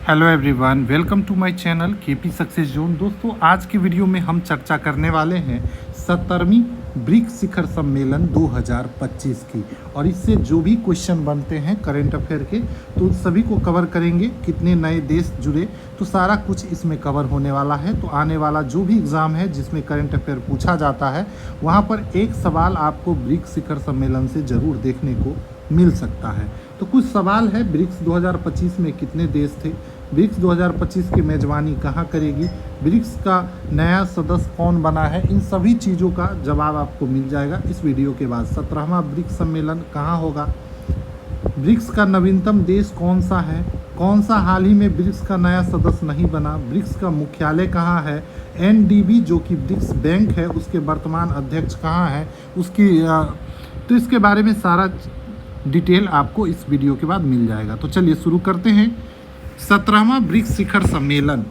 Hello everyone, welcome to my channel KP success zone. दोस्तों, आज की वीडियो में हम चर्चा करने वाले हैं 17वीं ब्रिक्स शिखर सम्मेलन 2025 की, और इससे जो भी क्वेश्चन बनते हैं करंट अफेयर के तो उन सभी को कवर करेंगे। कितने नए देश जुड़े, तो सारा कुछ इसमें कवर होने वाला है। तो आने वाला जो भी एग्ज़ाम है जिसमें करंट अफेयर पूछा जाता है, वहाँ पर एक सवाल आपको ब्रिक्स शिखर सम्मेलन से ज़रूर देखने को मिल सकता है। तो कुछ सवाल है, ब्रिक्स 2025 में कितने देश थे, ब्रिक्स 2025 की मेज़बानी कहाँ करेगी, ब्रिक्स का नया सदस्य कौन बना है, इन सभी चीज़ों का जवाब आपको मिल जाएगा इस वीडियो के बाद। 17वां ब्रिक्स सम्मेलन कहाँ होगा, ब्रिक्स का नवीनतम देश कौन सा है, कौन सा हाल ही में ब्रिक्स का नया सदस्य नहीं बना, ब्रिक्स का मुख्यालय कहाँ है, एनडीबी जो कि ब्रिक्स बैंक है उसके वर्तमान अध्यक्ष कहाँ है, उसकी तो इसके बारे में सारा डिटेल आपको इस वीडियो के बाद मिल जाएगा। तो चलिए शुरू करते हैं। 17वां ब्रिक्स शिखर सम्मेलन,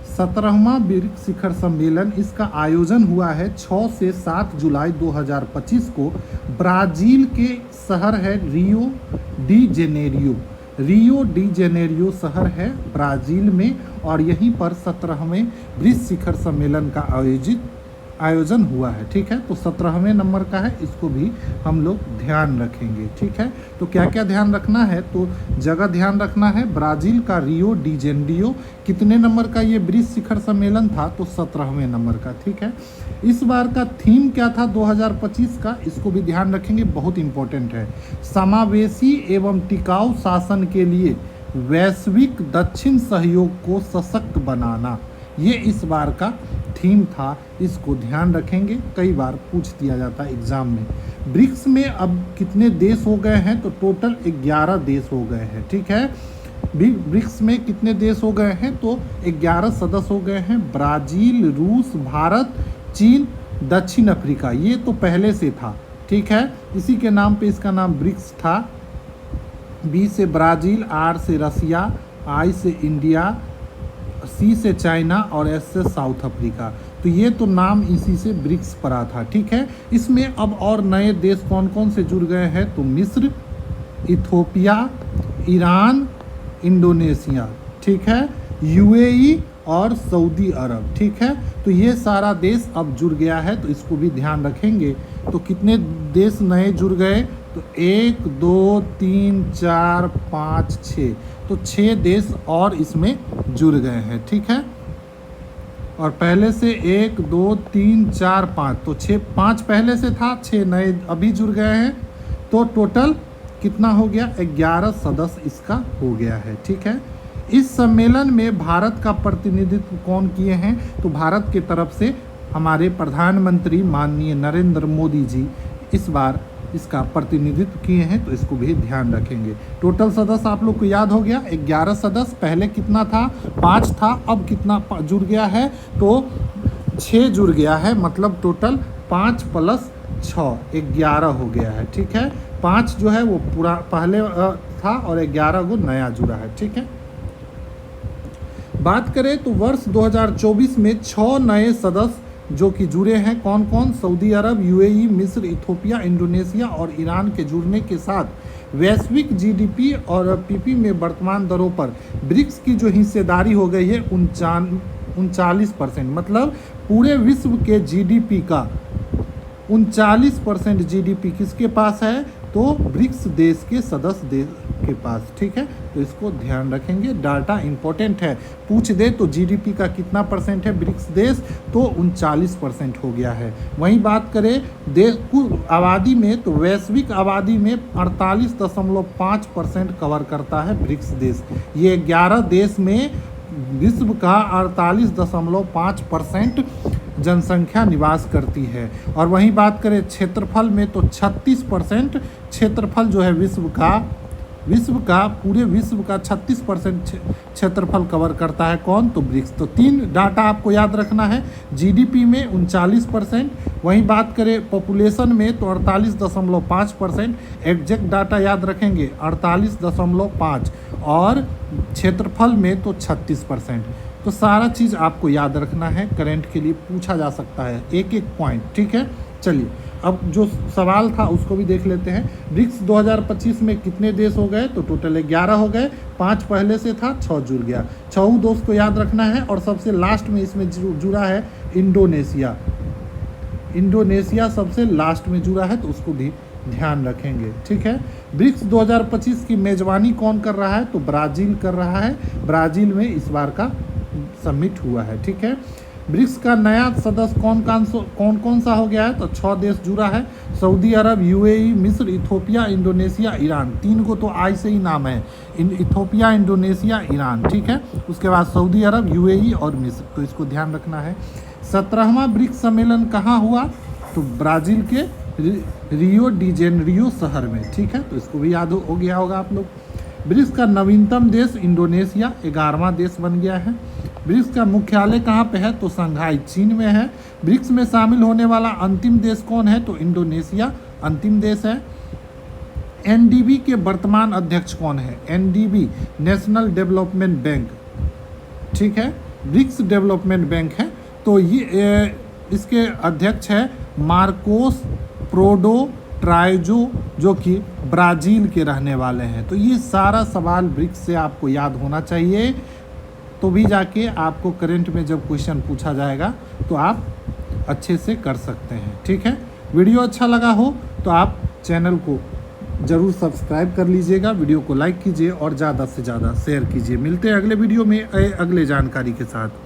17वां ब्रिक्स शिखर सम्मेलन, इसका आयोजन हुआ है 6 से 7 जुलाई 2025 को। ब्राज़ील के शहर है Rio de Janeiro, Rio de Janeiro शहर है ब्राज़ील में, और यहीं पर 17वें ब्रिक्स शिखर सम्मेलन का आयोजन हुआ है। ठीक है, तो 17वें नंबर का है, इसको भी हम लोग ध्यान रखेंगे। ठीक है, तो क्या क्या ध्यान रखना है, तो जगह ध्यान रखना है। ब्राज़ील का रियो डी जेनेरियो, कितने नंबर का ये ब्रिक्स शिखर सम्मेलन था, तो 17वें नंबर का। ठीक है, इस बार का थीम क्या था 2025 का, इसको भी ध्यान रखेंगे, बहुत इंपॉर्टेंट है। समावेशी एवं टिकाऊ शासन के लिए वैश्विक दक्षिण सहयोग को सशक्त बनाना, ये इस बार का थीम था, इसको ध्यान रखेंगे, कई बार पूछ दिया जाता है एग्जाम में। ब्रिक्स में अब कितने देश हो गए हैं, तो टोटल 11 देश हो गए हैं। ठीक है, ब्रिक्स में कितने देश हो गए हैं, तो 11 सदस्य हो गए हैं। ब्राज़ील, रूस, भारत, चीन, दक्षिण अफ्रीका, ये तो पहले से था। ठीक है, इसी के नाम पे इसका नाम ब्रिक्स था। बी से ब्राज़ील, आर से रसिया, आई से इंडिया, सी से चाइना और एस से साउथ अफ्रीका। तो ये तो नाम इसी से ब्रिक्स पड़ा था। ठीक है, इसमें अब और नए देश कौन कौन से जुड़ गए हैं, तो मिस्र, इथोपिया, ईरान, इंडोनेशिया, ठीक है, यूएई और सऊदी अरब। ठीक है, तो ये सारा देश अब जुड़ गया है, तो इसको भी ध्यान रखेंगे। तो कितने देश नए जुड़ गए, तो 1 2 3 4 5 6, तो 6 देश और इसमें जुड़ गए हैं। ठीक है, और पहले से 1 2 3 4 5, तो 5 पहले से था, 6 नए अभी जुड़ गए हैं, तो टोटल कितना हो गया, 11 सदस्य इसका हो गया है। ठीक है, इस सम्मेलन में भारत का प्रतिनिधित्व कौन किए हैं, तो भारत के तरफ से हमारे प्रधानमंत्री माननीय नरेंद्र मोदी जी इस बार इसका प्रतिनिधित्व किए हैं, तो इसको भी ध्यान रखेंगे। टोटल सदस्य आप लोग को याद हो गया, 11 सदस्य, पहले कितना था, 5 था, अब कितना जुड़ गया है, तो 6 जुड़ गया है, मतलब टोटल 5 + 6 11 हो गया है। ठीक है, 5 जो है वो पूरा पहले था और 11 वो नया जुड़ा है। ठीक है, बात करें तो वर्ष 2024 में 6 नए सदस्य जो कि जुड़े हैं, कौन कौन, सऊदी अरब, यूएई, मिस्र, इथोपिया, इंडोनेशिया और ईरान के जुड़ने के साथ वैश्विक जीडीपी और पीपी में वर्तमान दरों पर ब्रिक्स की जो हिस्सेदारी हो गई है 39%, मतलब पूरे विश्व के जीडीपी का 39% जीडीपी किसके पास है, तो ब्रिक्स देश के सदस्य देश के पास। ठीक है, तो इसको ध्यान रखेंगे, डाटा इंपॉर्टेंट है, पूछ दे तो जीडीपी का कितना परसेंट है ब्रिक्स देश, तो 39% हो गया है। वहीं बात करें देश कुल आबादी में, तो वैश्विक आबादी में 48.5% कवर करता है ब्रिक्स देश। ये 11 देश में विश्व का 48.5% जनसंख्या निवास करती है। और वहीं बात करें क्षेत्रफल में, तो 36% क्षेत्रफल जो है विश्व का पूरे विश्व का 36% क्षेत्रफल कवर करता है, कौन, तो ब्रिक्स। तो 3 डाटा आपको याद रखना है, जीडीपी में 39%, वहीं बात करें पॉपुलेशन में तो 48.5%, एग्जैक्ट डाटा याद रखेंगे 48.5, और क्षेत्रफल में तो 36%। तो सारा चीज़ आपको याद रखना है, करंट के लिए पूछा जा सकता है एक एक पॉइंट। ठीक है, चलिए अब जो सवाल था उसको भी देख लेते हैं। ब्रिक्स 2025 में कितने देश हो गए? तो टोटल 11 हो गए, 5 पहले से था, 6 जुड़ गया। 6 दोस्त को याद रखना है। और सबसे लास्ट में इसमें जुड़ा है इंडोनेशिया। इंडोनेशिया सबसे लास्ट में जुड़ा है, तो उसको भी ध्यान रखेंगे। ठीक है, ब्रिक्स 2025 की मेजबानी कौन कर रहा है? तो ब्राज़ील कर रहा है। ब्राज़ील में इस बार का समिट हुआ है। ठीक है, ब्रिक्स का नया सदस्य कौन कौन सा हो गया है? तो 6 देश जुड़ा है, सऊदी अरब, यूएई, मिस्र, इथोपिया, इंडोनेशिया, ईरान। 3 को तो आई से ही नाम है, इथोपिया, इंडोनेशिया, ईरान। ठीक है, उसके बाद सऊदी अरब, यूएई और मिस्र, तो इसको ध्यान रखना है। 17वां ब्रिक्स सम्मेलन कहाँ हुआ? तो ब्राज़ील के रियो डी जेनेरियो शहर में। ठीक है, तो इसको भी याद हो गया होगा आप लोग। ब्रिक्स का नवीनतम देश इंडोनेशिया 11वां देश बन गया है। ब्रिक्स का मुख्यालय कहाँ पे है? तो शंघाई चीन में है। ब्रिक्स में शामिल होने वाला अंतिम देश कौन है? तो इंडोनेशिया अंतिम देश है। एनडीबी के वर्तमान अध्यक्ष कौन है? NDB national development bank. ठीक है, ब्रिक्स डेवलपमेंट बैंक है, तो ये इसके अध्यक्ष है मार्कोस प्रोडो ट्राइजो, जो कि ब्राज़ील के रहने वाले हैं। तो ये सारा सवाल ब्रिक्स से आपको याद होना चाहिए, तो भी जाके आपको करंट में जब क्वेश्चन पूछा जाएगा तो आप अच्छे से कर सकते हैं। ठीक है, वीडियो अच्छा लगा हो तो आप चैनल को ज़रूर सब्सक्राइब कर लीजिएगा, वीडियो को लाइक कीजिए और ज़्यादा से ज़्यादा शेयर कीजिए। मिलते हैं अगले वीडियो में अगले जानकारी के साथ।